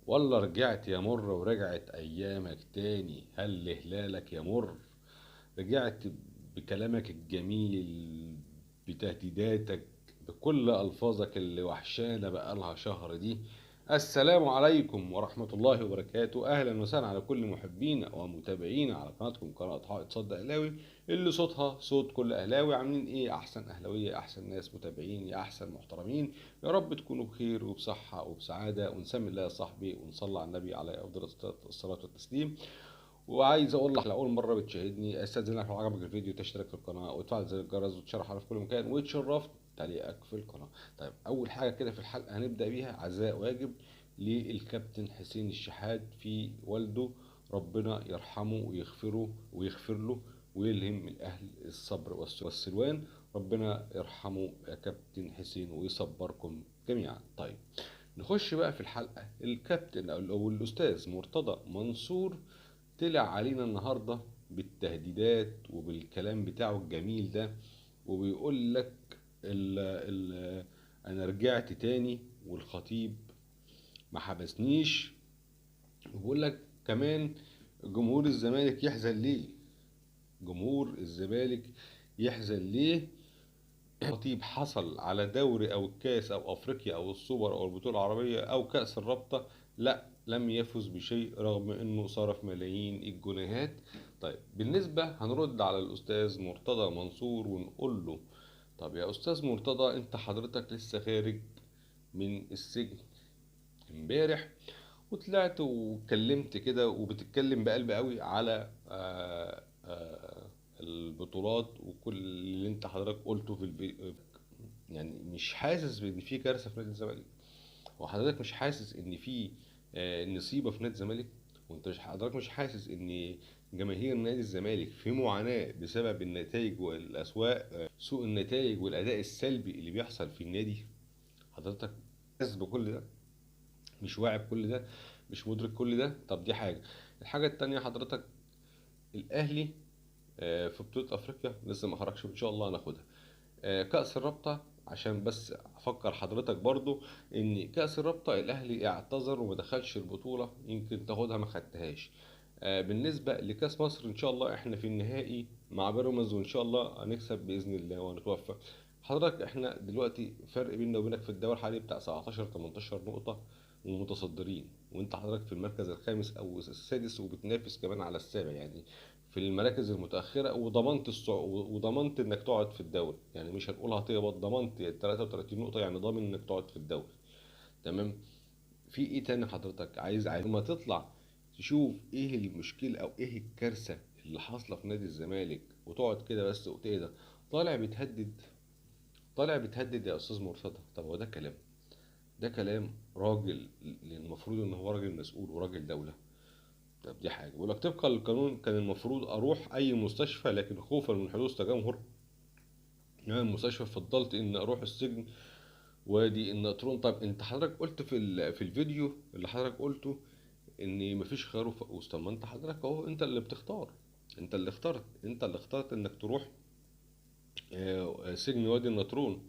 والله رجعت يا مر ورجعت أيامك تاني، هل هلالك يا مر. رجعت بكلامك الجميل، بتهديداتك، بكل ألفاظك اللي وحشانة بقالها شهر دي. السلام عليكم ورحمة الله وبركاته، أهلا وسهلا على كل محبين ومتابعين على قناتكم قناة حائط صد أهلاوي، اللي صوتها صوت كل أهلاوي. عاملين إيه؟ أحسن أهلاوية، أحسن ناس متابعين، يا أحسن محترمين. يا رب تكونوا بخير وبصحة وبسعادة، ونسمي الله يا صاحبي ونصلي على النبي عليه أفضل الصلاة والتسليم. وعايز اقول لك لاول مره بتشاهدني، استاذنك لو عجبك الفيديو تشترك في القناه وتفعل زر الجرس وتشرح على في كل مكان، وتشرفت تعليقك في القناه. طيب اول حاجه كده في الحلقه هنبدا بيها عزاء واجب للكابتن حسين الشحات في والده. ربنا يرحمه ويغفره ويغفر له ويلهم الاهل الصبر والسلوان. ربنا يرحمه يا كابتن حسين ويصبركم جميعا. طيب نخش بقى في الحلقه. الكابتن او الاستاذ مرتضى منصور طلع علينا النهاردة بالتهديدات وبالكلام بتاعه الجميل ده، وبيقول لك ال ال انا رجعت تاني والخطيب ما حبسنيش. وبيقول لك كمان جمهور الزمالك يحزن ليه. جمهور الزمالك يحزن ليه. الخطيب حصل على دوري او الكاس او افريقيا او السوبر او البطوله العربيه او كاس الرابطه، لا لم يفز بشيء رغم انه صرف ملايين الجنيهات. طيب بالنسبه هنرد على الاستاذ مرتضى منصور ونقول له: طب يا استاذ مرتضى، انت حضرتك لسه خارج من السجن امبارح، وطلعت واتكلمت كده وبتتكلم بقلب قوي على البطولات وكل اللي انت حضرتك قلته في الفيديو. يعني مش حاسس بان في كارثه في نادي الزمالك؟ وحضرتك مش حاسس ان في نصيبه في نادي الزمالك؟ وانت مش حضرتك مش حاسس ان جماهير نادي الزمالك في معاناه بسبب النتائج والاسواق، سوء النتائج والاداء السلبي اللي بيحصل في النادي؟ حضرتك حاسس بكل ده؟ مش واعي بكل ده؟ مش مدرك كل ده؟ طب دي حاجه. الحاجه التانيه حضرتك، الاهلي في بطوله افريقيا لسه ما خرجش، وان شاء الله هناخدها. كأس الرابطة، عشان بس افكر حضرتك برضو ان كأس الرابطة الاهلي اعتذر وما دخلش البطولة، يمكن تاخدها ما خدتهاش. بالنسبة لكأس مصر ان شاء الله احنا في النهائي مع بيراميدز، وان شاء الله هنكسب بإذن الله وهنتوفق. حضرتك احنا دلوقتي فرق بيننا وبينك في الدوري الحالي بتاع 17 18 نقطة ومتصدرين، وانت حضرتك في المركز الخامس او السادس وبتنافس كمان على السابع، يعني في المراكز المتأخرة، وضمنت انك تقعد في الدوري. يعني مش هنقول هتهبط، ضمنت 33 نقطة، يعني ضامن انك تقعد في الدوري. تمام. في ايه تاني حضرتك عايز ما تطلع تشوف ايه المشكلة او ايه الكارثة اللي حاصلة في نادي الزمالك وتقعد كده بس وتهدى؟ طالع بتهدد، طالع بتهدد يا استاذ مرتضى. طب هو ده كلام؟ ده كلام راجل المفروض ان هو راجل مسؤول وراجل دولة؟ طب دي حاجة. بيقول لك طبقا للقانون كان المفروض أروح أي مستشفى، لكن خوفا من حدوث تجمهر أمام المستشفى فضلت إن أروح السجن وادي النطرون. طب أنت حضرتك قلت في الفيديو اللي حضرتك قلته إن مفيش خيار وفقوس. طب ما أنت حضرتك أهو أنت اللي بتختار، أنت اللي اخترت إنك تروح سجن وادي النطرون،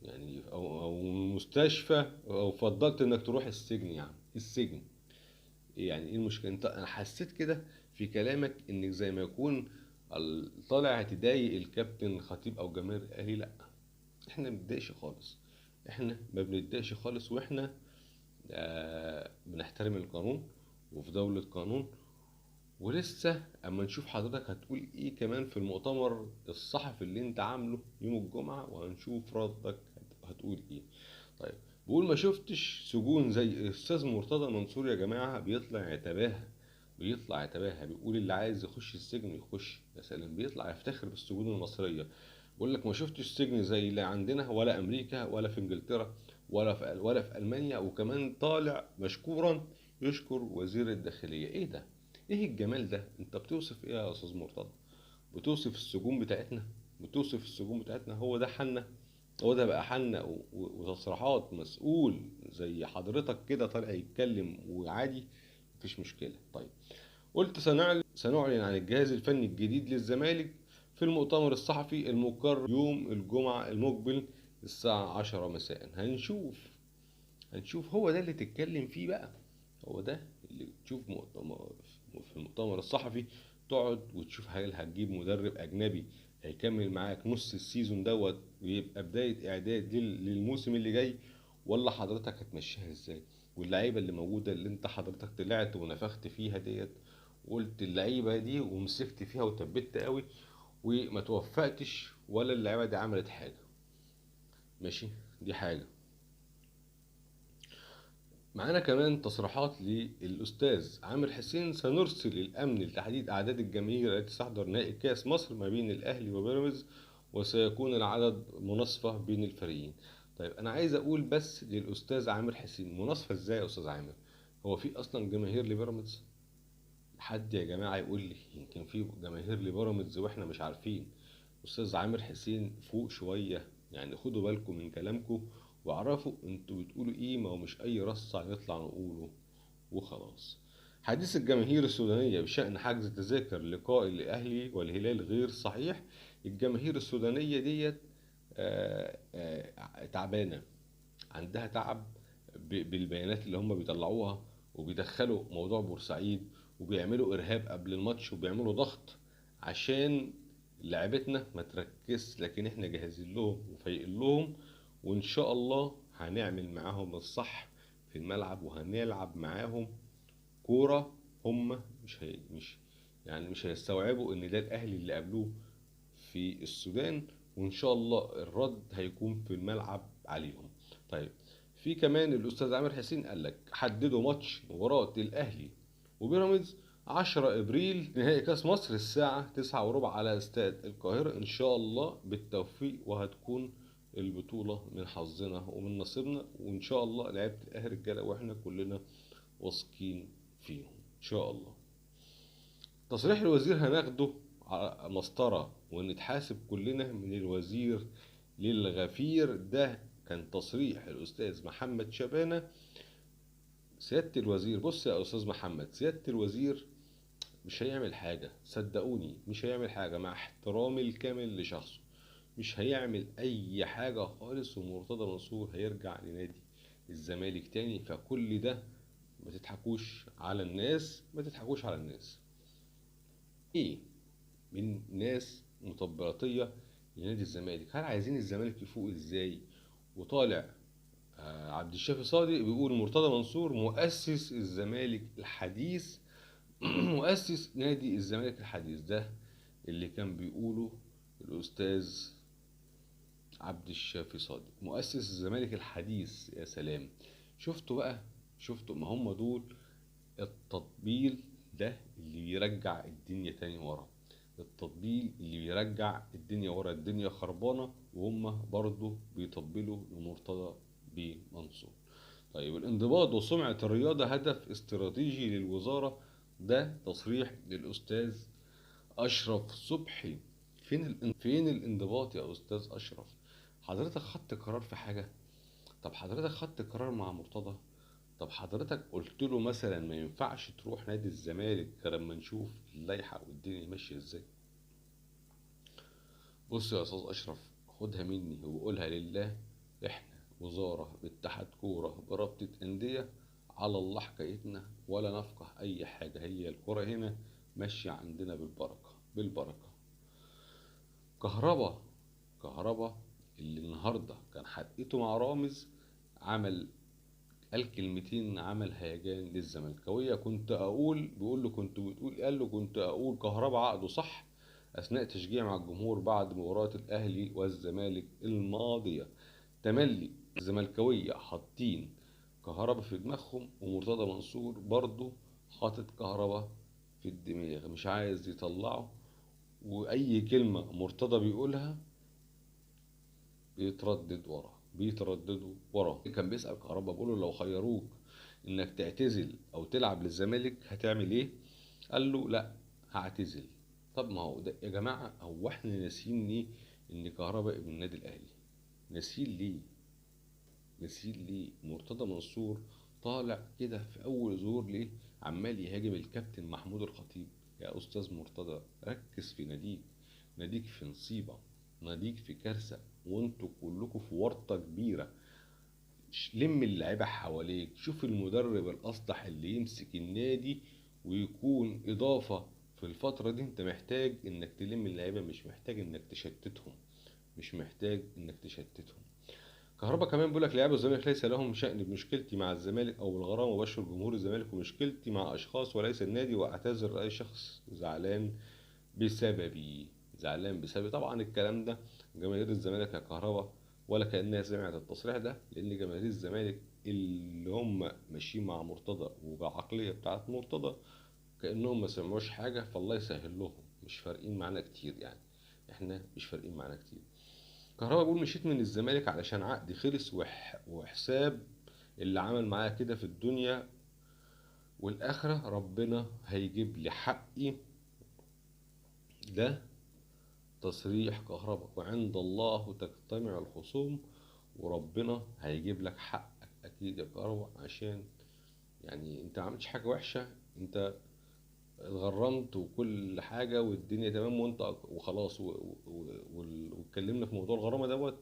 يعني أو المستشفى، أو فضلت إنك تروح السجن. يعني السجن يعني ايه المشكله؟ انت انا حسيت كده في كلامك انك زي ما يكون طالع تضايق الكابتن خطيب او جماهير الاهلي. لا، احنا ما بنتضايقش خالص، احنا ما بنتضايقش خالص، واحنا بنحترم القانون وفي دولة قانون. ولسه اما نشوف حضرتك هتقول ايه كمان في المؤتمر الصحفي اللي انت عامله يوم الجمعة، وهنشوف ردك هتقول ايه. طيب بقول ما شفتش سجون زي استاذ مرتضى منصور يا جماعة بيطلع يتباهى، بيطلع يتباهى بيقول اللي عايز يخش السجن يخش. يا سلام، بيطلع يفتخر بالسجون المصرية. بقول لك ما شفتش سجن زي اللي عندنا، ولا امريكا ولا في انجلترا ولا في المانيا. وكمان طالع مشكورا يشكر وزير الداخلية. ايه ده؟ ايه الجمال ده؟ انت بتوصف ايه يا استاذ مرتضى؟ بتوصف السجون بتاعتنا؟ بتوصف السجون بتاعتنا؟ هو ده حالنا؟ هو ده بقى حالنا؟ وتصريحات مسؤول زي حضرتك كده طالع يتكلم وعادي مفيش مشكلة. طيب قلت سنعلن عن الجهاز الفني الجديد للزمالك في المؤتمر الصحفي المقرر يوم الجمعة المقبل الساعة 10 مساء. هنشوف هو ده اللي تتكلم فيه بقى؟ هو ده اللي تشوف في المؤتمر الصحفي، تقعد وتشوف هل هتجيب مدرب أجنبي هيكمل معاك نص السيزون دوت ويبقى بداية إعداد للموسم اللي جاي، ولا حضرتك هتمشيها إزاي؟ واللعيبة اللي موجودة اللي أنت حضرتك طلعت ونفخت فيها ديت، وقلت اللعيبة دي ومسكت فيها وثبت قوي وما توفقتش، ولا اللعيبة دي عملت حاجة. ماشي، دي حاجة. معانا كمان تصريحات للأستاذ عامر حسين: سنرسل الأمن لتحديد أعداد الجماهير التي تحضر نهائي كأس مصر ما بين الأهلي وبيراميدز، وسيكون العدد مناصفة بين الفريقين. طيب أنا عايز أقول بس للأستاذ عامر حسين، مناصفة إزاي يا أستاذ عامر؟ هو في أصلا جماهير لبيراميدز؟ حد يا جماعة يقول لي، يمكن في جماهير لبيراميدز وإحنا مش عارفين. أستاذ عامر حسين فوق شوية، يعني خدوا بالكم من كلامكم واعرفوا انتوا بتقولوا ايه، ما هو مش اي رصة هنطلع نقوله وخلاص. حديث الجماهير السودانية بشأن حجز تذاكر لقاء الأهلي والهلال غير صحيح. الجماهير السودانية ديت تعبانة، عندها تعب بالبيانات اللي هم بيطلعوها، وبيدخلوا موضوع بورسعيد، وبيعملوا إرهاب قبل الماتش، وبيعملوا ضغط عشان لعبتنا ما تركز، لكن احنا جاهزين لهم وفايقين لهم، وإن شاء الله هنعمل معاهم الصح في الملعب، وهنلعب معاهم كورة. هم مش يعني مش هيستوعبوا ان ده الاهلي اللي قابلوه في السودان، وان شاء الله الرد هيكون في الملعب عليهم. طيب، في كمان الاستاذ عامر حسين قال لك حددوا ماتش مباراة الاهلي وبيراميدز 10 ابريل نهائي كاس مصر الساعة 9 وربع على استاد القاهرة، ان شاء الله بالتوفيق، وهتكون البطولة من حظنا ومن نصيبنا، وان شاء الله لعيبة الاهلي رجالة واحنا كلنا واثقين فيهم ان شاء الله. تصريح الوزير هناخده على مسطرة ونتحاسب كلنا من الوزير للغفير، ده كان تصريح الأستاذ محمد شبانة. سيادة الوزير، بص يا أستاذ محمد، سيادة الوزير مش هيعمل حاجة، صدقوني مش هيعمل حاجة، مع احترامي الكامل لشخصه مش هيعمل أي حاجة خالص، ومرتضى منصور هيرجع لنادي الزمالك تاني. فكل ده ما تضحكوش على الناس، ما تضحكوش على الناس. ايه من ناس مطبلاتية لنادي الزمالك، هل عايزين الزمالك يفوق ازاي؟ وطالع عبد الشافي صادق بيقول مرتضى منصور مؤسس الزمالك الحديث. مؤسس نادي الزمالك الحديث، ده اللي كان بيقوله الأستاذ عبد الشافي صادق، مؤسس الزمالك الحديث. يا سلام، شفتوا بقى؟ شفتوا؟ ما هم دول التطبيل ده اللي بيرجع الدنيا تاني ورا، التطبيل اللي بيرجع الدنيا ورا، الدنيا خربانة وهم برضو بيطبلوا لمرتضى بمنصور. طيب، الانضباط وسمعة الرياضة هدف استراتيجي للوزارة، ده تصريح للأستاذ أشرف صبحي. فين الانضباط يا أستاذ أشرف؟ حضرتك خدت قرار في حاجة؟ طب حضرتك خدت قرار مع مرتضى؟ طب حضرتك قلت له مثلا ما ينفعش تروح نادي الزمالك غير لما نشوف اللائحة والدنيا ماشية ازاي؟ بص يا استاذ اشرف، خدها مني وقولها لله، احنا وزارة باتحاد كورة برابطة اندية، على الله حكايتنا، ولا نفقه اي حاجة، هي الكورة هنا ماشية عندنا بالبركة بالبركة. كهربا، كهربا اللي النهاردة كان حدقته مع رامز، عمل قال كلمتين، عمل هيجان للزملكاوية. كنت أقول، بيقول له كنت بتقول، قال له كنت أقول كهربا عقده صح أثناء تشجيع مع الجمهور بعد مباراة الأهلي والزمالك الماضية. تملي الزملكاوية حاطين كهربا في دماغهم، ومرتضى منصور برضه حاطط كهربا في الدماغ، مش عايز يطلعه، وأي كلمة مرتضى بيقولها بيترددوا وراه. كان بيسأل كهربا بيقول له لو خيروك انك تعتزل او تلعب للزمالك هتعمل ايه؟ قال له لا، هعتزل. طب ما هو ده يا جماعة، هو احنا ناسيين ليه ان كهربا ابن النادي الاهلي؟ ناسيين ليه؟ ناسيين ليه؟ مرتضى منصور طالع كده في اول ظهور ليه عمال يهاجم الكابتن محمود الخطيب. يا استاذ مرتضى، ركز في ناديك، ناديك في نصيبة، ناديك في كارثة، وانتوا كلكم في ورطة كبيرة. لم اللعيبة حواليك، شوف المدرب الأصلح اللي يمسك النادي ويكون إضافة. في الفترة دي انت محتاج انك تلم اللعيبة، مش محتاج انك تشتتهم، مش محتاج انك تشتتهم. كهربا كمان بيقول لك لاعبي الزمالك ليس لهم شأن بمشكلتي مع الزمالك او بالغرامة، وبشر جمهور الزمالك ومشكلتي مع اشخاص وليس النادي، واعتذر لاي شخص زعلان بسببي. زعلان بسببي طبعا الكلام ده جماهير الزمالك يا كهربا ولا كأنها سمعت التصريح ده، لان جماهير الزمالك اللي هم ماشيين مع مرتضى وبالعقلية بتاعت مرتضى كأنهم ما سمعوش حاجة، فالله يسهل لهم، مش فارقين معانا كتير يعني، احنا مش فارقين معانا كتير. كهربا بيقول مشيت من الزمالك علشان عقدي خلص وحساب اللي عمل معايا كده في الدنيا والآخرة ربنا هيجيب لي حقي. ده تصريح كهربا، وعند الله تجتمع الخصوم، وربنا هيجيب لك حقك اكيد يا كهربا، عشان يعني انت ما عملتش حاجة وحشة، انت اتغرمت وكل حاجة والدنيا تمام وانت وخلاص واتكلمنا في موضوع الغرامة دوت،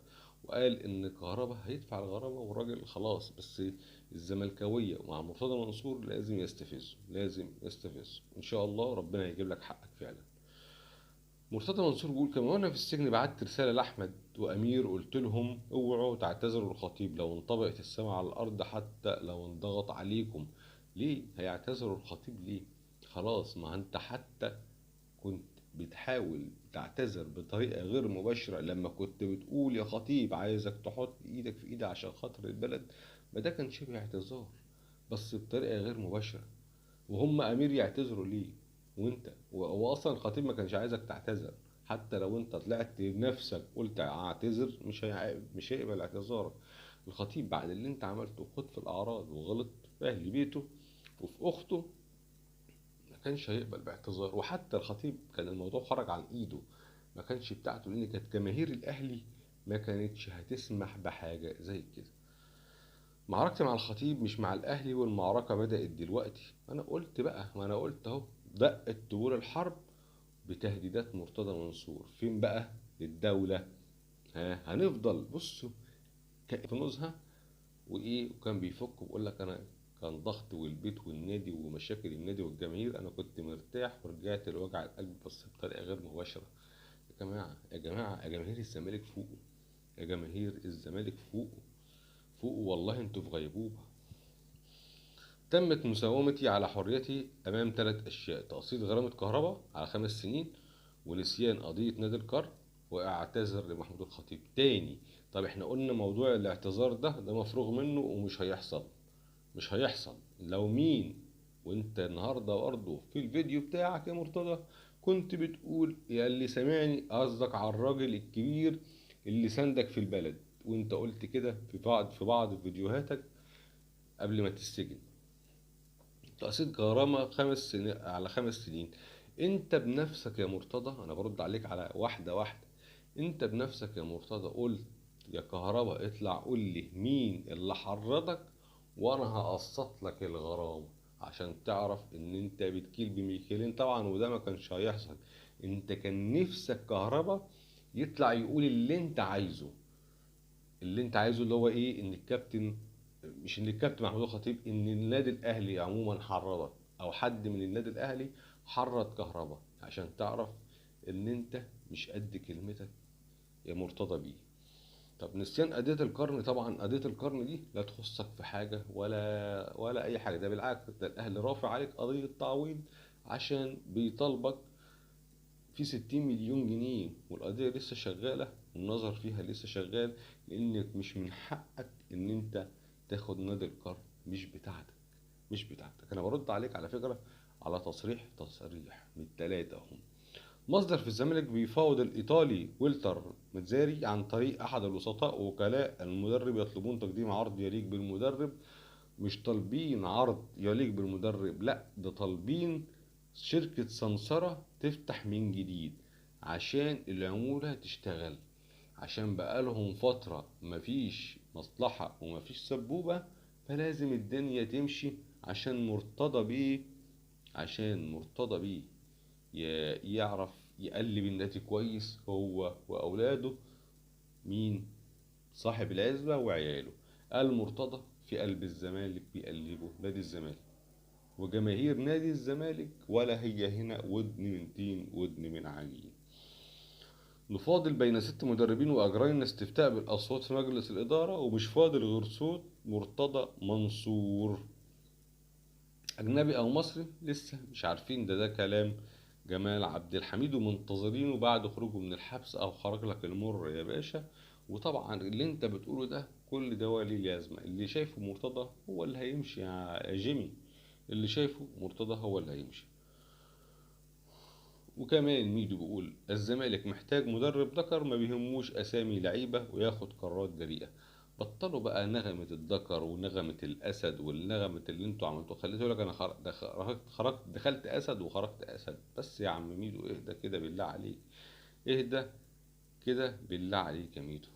وقال ان كهربا هيدفع الغرامة والراجل خلاص. بس الزملكاوية مع مرتضى منصور لازم يستفزوا، لازم يستفزوا، ان شاء الله ربنا هيجيب لك حقك فعلا. مرتضى منصور بيقول كمان وانا في السجن بعت رسالة لأحمد وأمير قلت لهم اوعوا تعتذروا للخطيب لو انطبقت السماء على الأرض، حتى لو انضغط عليكم. ليه هيعتذروا الخطيب ليه؟ خلاص، ما انت حتى كنت بتحاول تعتذر بطريقة غير مباشرة لما كنت بتقول يا خطيب عايزك تحط ايدك في ايدي عشان خاطر البلد، ما ده كان شبه اعتذار بس بطريقة غير مباشرة. وهم امير يعتذروا ليه وانت هو اصلا الخطيب ما كانش عايزك تعتذر، حتى لو انت طلعت بنفسك قلت اعتذر مش هيقبل اعتذارك. الخطيب بعد اللي انت عملته خد في الاعراض وغلط في اهل بيته وفي اخته، ما كانش هيقبل باعتذار. وحتى الخطيب كان الموضوع خرج عن ايده، ما كانش بتاعته، لان كانت جماهير الاهلي ما كانتش هتسمح بحاجة زي كده. معركتي مع الخطيب مش مع الاهلي، والمعركة بدأت دلوقتي. انا قلت بقى، ما انا قلت اهو، دقت طبول الحرب بتهديدات مرتضى منصور. فين بقى الدولة؟ ها هنفضل بصوا كنوزها وايه، وكان بيفك ويقول لك انا كان ضغط والبيت والنادي ومشاكل النادي والجماهير انا كنت مرتاح ورجعت لوجع القلب بس بطريقه غير مباشره. يا جماعه يا جماعه يا جماهير الزمالك فوقوا، يا جماهير الزمالك فوقوا، فوقوا والله انتوا في غيبوبه. تمت مساومتي على حريتي امام ثلاث اشياء: تقسيط غرامه كهرباء على 5 سنين، ونسيان قضيه نادي القرن، واعتذر لمحمود الخطيب تاني. طب احنا قلنا موضوع الاعتذار ده مفروغ منه ومش هيحصل، مش هيحصل. لو مين، وانت النهارده برضه في الفيديو بتاعك يا مرتضى كنت بتقول يا اللي سامعني قصدك على الراجل الكبير اللي سندك في البلد، وانت قلت كده في بعض فيديوهاتك قبل ما تسجن. تقسيط غرامة 5 سنين على 5 سنين. انت بنفسك يا مرتضى، انا برد عليك على واحدة واحدة، انت بنفسك يا مرتضى قلت يا كهربا اطلع قول لي مين اللي حرضك وانا هقسط لك الغرامة، عشان تعرف ان انت بتكيل بميكيلين طبعا، وده ما كانش هيحصل. انت كان نفسك كهربا يطلع يقول اللي انت عايزه، اللي انت عايزه اللي هو ايه، ان الكابتن، مش ان الكابتن محمود الخطيب، ان النادي الاهلي عموما حرضك او حد من النادي الاهلي حرض كهربا، عشان تعرف ان انت مش قد كلمتك يا مرتضى بيه. طب نسيان قضية القرن، طبعا قضية القرن دي لا تخصك في حاجة ولا أي حاجة، ده بالعكس، ده الأهلي رافع عليك قضية تعويض عشان بيطالبك في 60 مليون جنيه، والقضية لسه شغالة والنظر فيها لسه شغال، لأنك مش من حقك إن أنت تاخد نادي القرن، مش بتاعتك، مش بتاعتك. أنا برد عليك على فكرة على تصريح من التلاتة أهم. مصدر في الزمالك بيفاوض الإيطالي ويلتر متزاري عن طريق أحد الوسطاء، وكلاء المدرب يطلبون تقديم عرض يليق بالمدرب. مش طالبين عرض يليق بالمدرب، لا ده طالبين شركة سمسرة تفتح من جديد عشان العمولة تشتغل، عشان بقالهم فترة مفيش مصلحة ومفيش سبوبة، فلازم الدنيا تمشي عشان مرتضى بيه، عشان مرتضى بيه يعرف يقلب النادي كويس هو وأولاده، مين؟ صاحب العزبة وعياله. المرتضى في قلب الزمالك بيقلبوا نادي الزمالك، وجماهير نادي الزمالك ولا هي هنا ودن من تين ودن من عجين. نفاضل بين 6 مدربين وأجرينا استفتاء بالأصوات في مجلس الإدارة، ومش فاضل غير صوت مرتضى منصور. أجنبي أو مصري لسه مش عارفين، ده كلام جمال عبد الحميد، ومنتظرينه بعد خروجه من الحبس أو خرج لك المر يا باشا. وطبعا اللي انت بتقوله ده كل ده وليه لازمة؟ اللي شايفه مرتضى هو اللي هيمشي يا جيمي، اللي شايفه مرتضى هو اللي هيمشي. وكمان ميدو بيقول الزمالك محتاج مدرب ذكر ما بيهموش اسامي لعيبه وياخد قرارات جريئه. بطلوا بقى نغمة الذكر ونغمة الأسد والنغمة اللي انتوا عملتوها. خليته يقول لك أنا خرجت دخلت أسد وخرجت أسد. بس يا عم ميدو اهدى كده بالله عليك، اهدى كده بالله عليك يا ميدو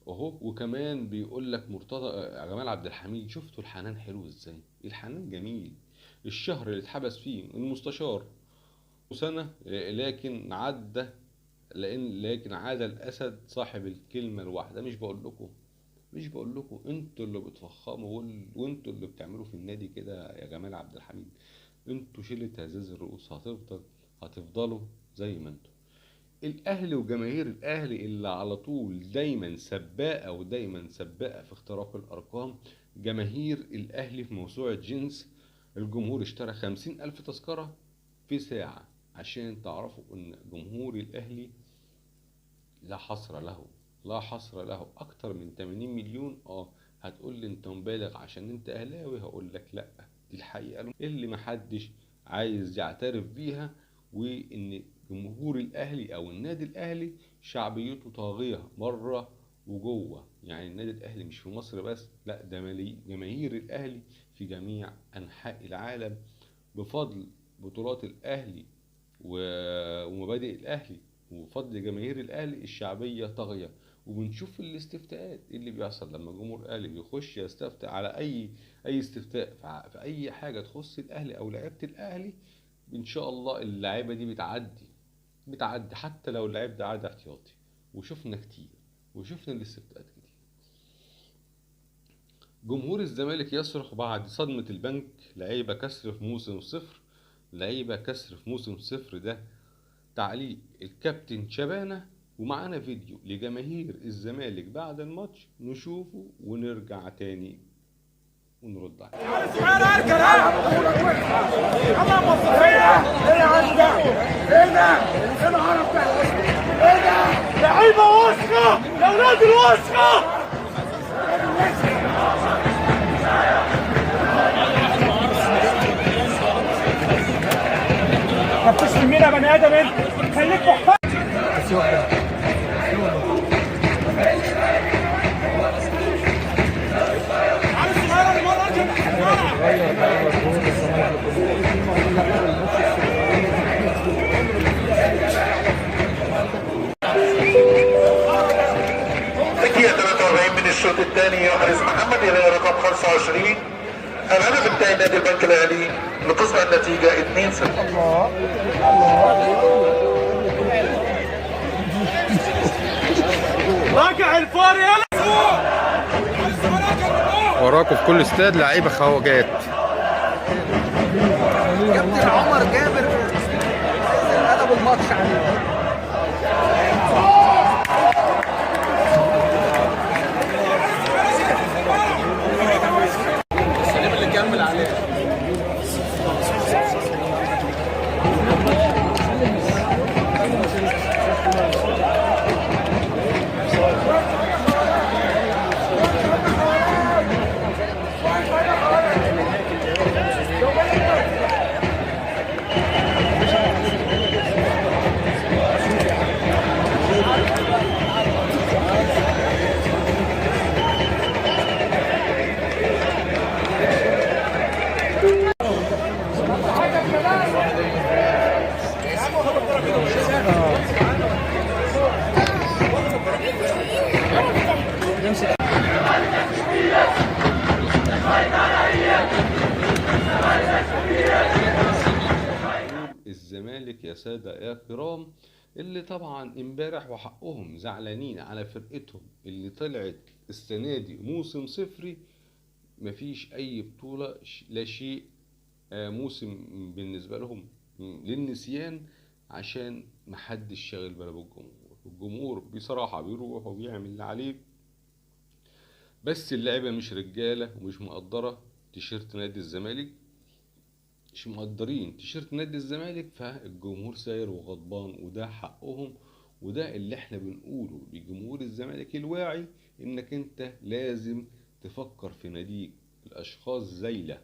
اهو. وكمان بيقول لك مرتضى جمال عبد الحميد شفتوا الحنان حلو ازاي؟ الحنان جميل. الشهر اللي اتحبس فيه المستشار سنة لكن عدى، لكن عاد الأسد صاحب الكلمة الواحدة. مش بقول لكم انتوا اللي بتفخموا وانتوا اللي بتعملوا في النادي كده يا جمال عبد الحميد. انتوا شلة هزاز الرؤوس، هتفضلوا زي ما انتوا. الاهلي وجماهير الاهلي اللي على طول دايما سباقة ودايما سباقة في اختراق الارقام. جماهير الاهلي في موسوعة جينز الجمهور اشترى 50,000 تذكرة في ساعة، عشان تعرفوا ان جمهور الاهلي لا حصر له، لا حصر له. اكتر من 80 مليون. هتقول لي انت مبالغ عشان انت اهلاوي، هقول لك لا، دي الحقيقة اللي محدش عايز يعترف بيها. وان جمهور الاهلي او النادي الاهلي شعبيته طاغية بره وجوه. يعني النادي الاهلي مش في مصر بس، لا ده جماهير الاهلي في جميع انحاء العالم بفضل بطولات الاهلي ومبادئ الاهلي وبفضل جماهير الاهلي الشعبيه طاغيه. وبنشوف الاستفتاءات اللي بيحصل لما جمهور الاهلي بيخش يستفتي على اي استفتاء في اي حاجه تخص الاهلي او لعيبه الاهلي. ان شاء الله اللعيبه دي بتعدي حتى لو اللعيب ده عاد احتياطي. وشفنا كتير، وشفنا الاستفتاءات كتير. جمهور الزمالك يصرخ بعد صدمة البنك، لعيبة كسر في موسم صفر. لعيبة كسر في موسم صفر ده تعليق الكابتن شبانة. ومعانا فيديو لجماهير الزمالك بعد الماتش نشوفه ونرجع تاني ونرد عليه. لعيبة وسخة يا ولاد الوسخة. ما بتشتم مين يا بني ادم انت؟ خليك محترم. دقيقة 43 من الشوط الثاني يحرز محمد إلى رقم 25 الهدف الثاني نادي البنك الأهلي لتصبح النتيجة 2-0. راجع الفار يلا. وراكم في كل استاد لعيبه خواجات. كابتن عمر جابر قلب الماتش عليه. السلام اللي كمل عليه. الزمالك يا سادة يا كرام، اللي طبعا امبارح وحقهم زعلانين على فرقتهم اللي طلعت السنة دي موسم صفري، مفيش أي بطولة، لا شيء. موسم بالنسبة لهم للنسيان، عشان محدش شاغل باله بالجمهور. الجمهور بصراحة بيروح وبيعمل اللي عليه، بس اللعيبة مش رجالة ومش مقدرة تيشيرت نادي الزمالك، مش مقدرين تيشيرت نادي الزمالك، فالجمهور ساير وغضبان، وده حقهم. وده اللي احنا بنقوله لجمهور الزمالك الواعي، انك انت لازم تفكر في ناديك. الاشخاص زايلة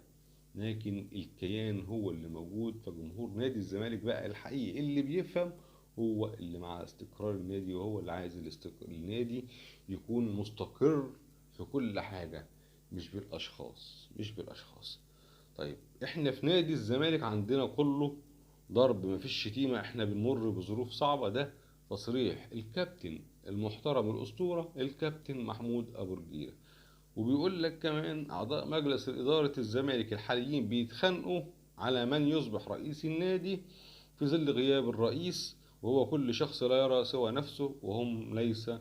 لكن الكيان هو اللي موجود. فجمهور نادي الزمالك بقى الحقيقي اللي بيفهم، هو اللي مع استقرار النادي، وهو اللي عايز النادي يكون مستقر في كل حاجة، مش بالاشخاص، مش بالاشخاص. طيب احنا في نادي الزمالك عندنا كله ضرب، مفيش شتيمة، احنا بنمر بظروف صعبة. ده تصريح الكابتن المحترم الأسطورة الكابتن محمود أبو رجيلة. وبيقول لك كمان أعضاء مجلس إدارة الزمالك الحاليين بيتخانقوا على من يصبح رئيس النادي في ظل غياب الرئيس، وهو كل شخص لا يرى سوى نفسه، وهم ليس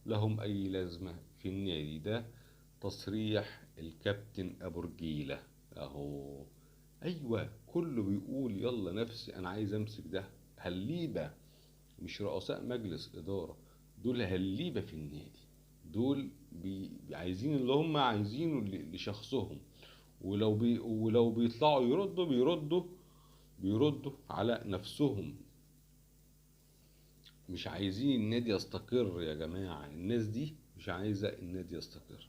لهم أي لازمة في النادي. ده تصريح الكابتن أبو رجيلة أهو. أيوة، كله بيقول يلا نفسي أنا عايز أمسك ده. هليبة، مش رؤساء مجلس إدارة، دول هليبة في النادي. دول عايزين اللي هم عايزينه لشخصهم. ولو بيطلعوا يردوا بيردوا على نفسهم. مش عايزين النادي يستقر يا جماعة، الناس دي مش عايزة النادي يستقر.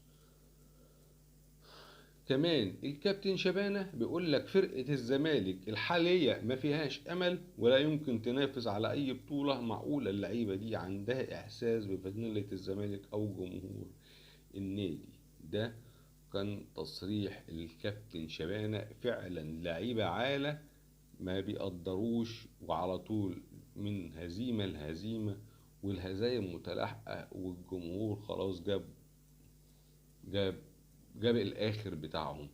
كمان الكابتن شبانة بيقول لك فرقة الزمالك الحالية ما فيهاش أمل ولا يمكن تنافس على أي بطولة معقولة. اللعيبة دي عندها إحساس بفانيلة الزمالك أو جمهور النادي. ده كان تصريح الكابتن شبانة. فعلا لعيبة عالة ما بيقدروش، وعلى طول من هزيمة لهزيمة، والهزايم متلاحقة، والجمهور خلاص جاب جاب الآخر بتاعهم.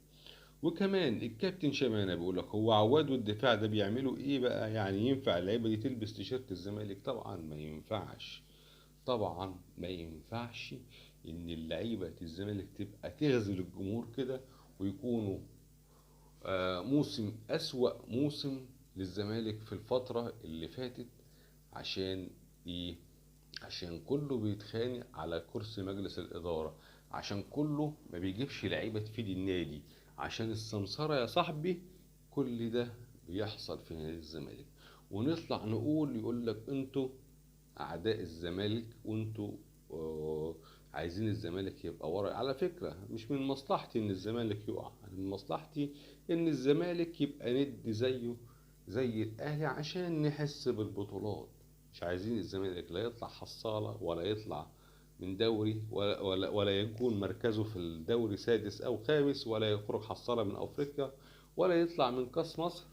وكمان الكابتن شمانة بيقولك هو عواد والدفاع ده بيعملوا ايه بقى؟ يعني ينفع اللعيبة دي تلبس تيشيرت الزمالك؟ طبعا ما ينفعش، طبعا ما ينفعش ان اللعيبة الزمالك تبقى تغزل الجمهور كده، ويكونوا موسم أسوأ موسم للزمالك في الفترة اللي فاتت. عشان ايه؟ عشان كله بيتخانق على كرسي مجلس الإدارة، عشان كله ما بيجيبش لعيبة تفيد النادي، عشان السمسرة يا صاحبي. كل ده بيحصل في نادي الزمالك، ونطلع نقول يقول لك انتوا أعداء الزمالك، وانتوا عايزين الزمالك يبقى ورا. على فكرة مش من مصلحتي ان الزمالك يقع، من مصلحتي ان الزمالك يبقى ند زيه زي الأهلي، عشان نحس بالبطولات. مش عايزين الزمالك لا يطلع حصالة، ولا يطلع من دوري، ولا يكون مركزه في الدوري سادس أو خامس، ولا يخرج حصالة من أفريقيا، ولا يطلع من كأس مصر،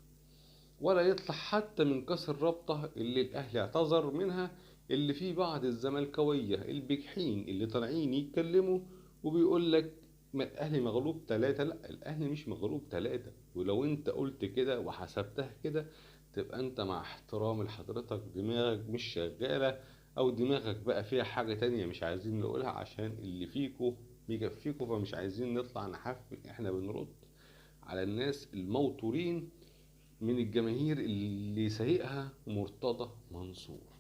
ولا يطلع حتى من كأس الرابطة اللي الأهلي اعتذر منها، اللي فيه بعض الزملكاوية البجحين اللي طالعين يتكلموا وبيقول لك ما الأهلي مغلوب 3. لا، الأهلي مش مغلوب 3. ولو أنت قلت كده وحسبتها كده، تبقى أنت مع احترام لحضرتك دماغك مش شغالة، أو دماغك بقى فيها حاجة تانية مش عايزين نقولها عشان اللي فيكو بيكفيكو، فمش عايزين نطلع نحفل. احنا بنرد على الناس الموتورين من الجماهير اللي سايقها مرتضى منصور،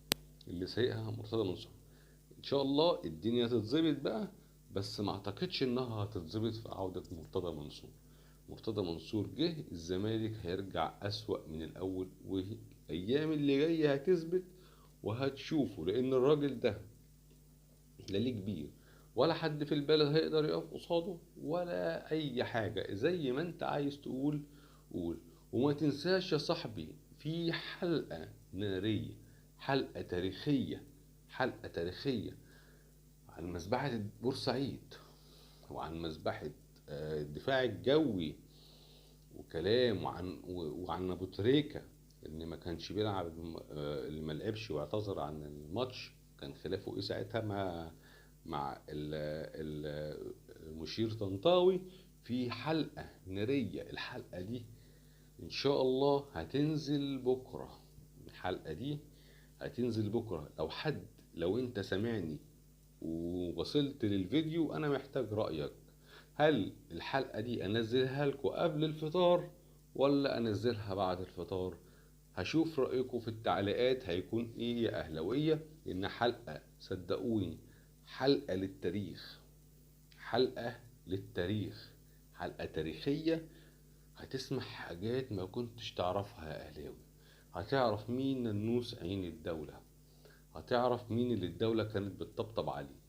اللي سايقها مرتضى منصور. ان شاء الله الدنيا تتظبط بقى، بس ما اعتقدش انها هتتظبط في عودة مرتضى منصور. مرتضى منصور جه، الزمالك هيرجع اسوأ من الاول، والايام اللي جاية هتثبت وهتشوفوا. لان الراجل ده لا ليه كبير ولا حد في البلد هيقدر يقف قصاده ولا اي حاجة. زي ما انت عايز تقول قول. وما تنساش يا صاحبي في حلقة نارية، حلقة تاريخية، حلقة تاريخية عن مذبحة بورسعيد، وعن مذبحة الدفاع الجوي، وكلام وعن ابو تريكة اللي ما كانش بيلعب، اللي ما لعبش واعتذر عن الماتش. كان خلافه ايه ساعتها مع المشير طنطاوي. في حلقة نارية، الحلقة دي ان شاء الله هتنزل بكرة. الحلقة دي هتنزل بكرة. لو انت سامعني ووصلت للفيديو انا محتاج رأيك. هل الحلقة دي انزلها لكم قبل الفطار ولا انزلها بعد الفطار؟ هشوف رأيكم في التعليقات هيكون ايه يا اهلاوية. ان حلقة صدقوني حلقة للتاريخ، حلقة للتاريخ، حلقة تاريخية. هتسمع حاجات ما كنتش تعرفها يا اهلاوي. هتعرف مين ننوس عين الدولة، هتعرف مين اللي الدولة كانت بتطبطب عليه،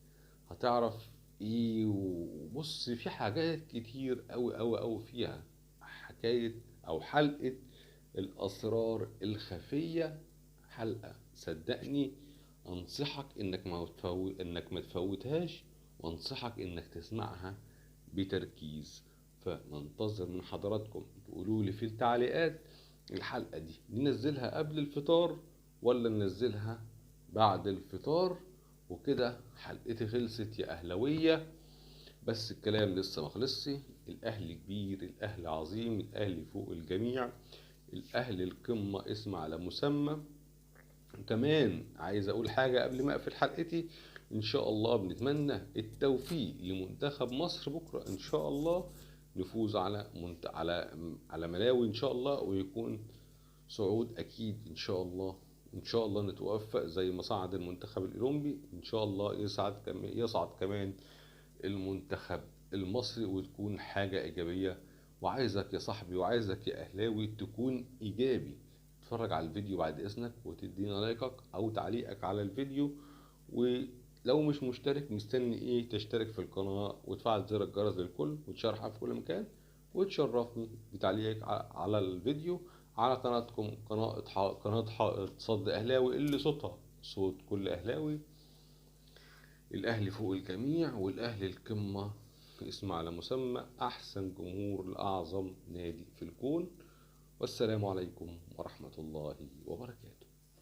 هتعرف ايه. وبص في حاجات كتير اوي اوي اوي فيها. حكاية او حلقة الاسرار الخفية، حلقة صدقني انصحك انك ما تفوتهاش، وانصحك انك تسمعها بتركيز. فننتظر من حضراتكم تقولوا لي في التعليقات الحلقة دي ننزلها قبل الفطار ولا ننزلها بعد الفطار. وكده حلقتي خلصت يا أهلوية. بس الكلام لسه ما خلصش. الأهلي كبير، الأهلي عظيم، الأهلي فوق الجميع، الأهلي القمة اسم على مسمى. وكمان عايز أقول حاجة قبل ما أقفل حلقتي. إن شاء الله بنتمنى التوفيق لمنتخب مصر بكرة إن شاء الله، نفوز على ملاوي إن شاء الله، ويكون صعود أكيد إن شاء الله. إن شاء الله نتوفق زي ما صعد المنتخب الأولمبي، إن شاء الله يصعد كمان المنتخب المصري، وتكون حاجة إيجابية. وعايزك يا صاحبي وعايزك يا أهلاوي تكون إيجابي. تتفرج على الفيديو بعد إذنك وتدينا لايكك أو تعليقك على الفيديو. ولو مش مشترك مستني إيه؟ تشترك في القناة وتفعل زر الجرس للكل وتشاركها في كل مكان، وتشرفني بتعليقك على الفيديو على قناتكم، قناة حائط صد أهلاوي اللي صوتها صوت كل أهلاوي. الأهلي فوق الجميع، والأهلي القمة اسم على مسمى، أحسن جمهور لأعظم نادي في الكون. والسلام عليكم ورحمة الله.